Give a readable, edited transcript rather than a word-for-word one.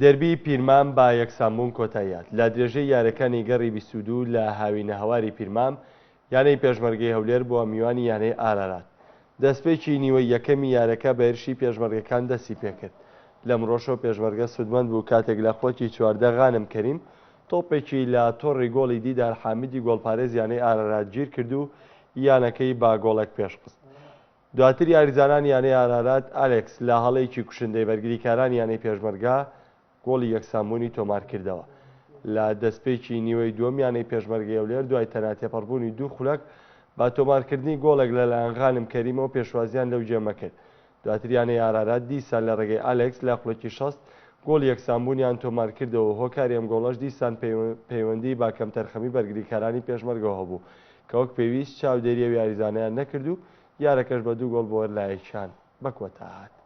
دەربی پیرمام با یەکسانبوون کۆتاییات لە درێژەی یاریەکانی گەڕی 22 لە هاوینە هەواری پیرمام یانەی پێشمەرگەی هەولێر بۆ میوانی یانەی ئارارات. دەستپێکی نیوەی یەکەمی یاریەکە بە هێرشی پێشمەرگەکان دەستی پێکرد. لە مرۆشەوە پێشمەرگە سودمەند بوو کاتێک لە خۆکی 14 غانم کەریم تۆپێکی لە تۆڕی گۆڵی دیدار حامدی گۆڵپارێز یانەی ئارارات گیر کرد و یانەکەی با گۆڵێک پێشخست. دواتر یاریزانان یانەی ئارارات ئالێکس لە هەڵەیەکی کوشندەی بەرگریکاران یانەی پێشمەرگا گۆڵی یەکسانبوونی تۆمار کردەوە. لە دەستپێکی نیوەی دووەمیانەی پێشمەرگەی هەولێر دوای تەنها تێپەڕبوونی دوو خولەک با تۆمارکردنی گۆڵێک لەلایەن غانم کەریمەوە پێشوازیان لەو جێمە کرد. دواتر یانەی ئارارات دیسان لە ڕێگەی ئالێکس لە خولەکی 6 گۆڵی یەکسانبوونیان تۆمار کردەوە. هۆکاری ئەم گۆڵەش دیسان پەیوەندی با کەمتەرخەمی بەرگریکارانی پێشمەرگەوە هەبوو کە وەک پێویست چاودێریە یاریزانیان نەکرد و یارەکەش بە 2 گۆڵ بۆ لایەکیان بەکۆتا هات.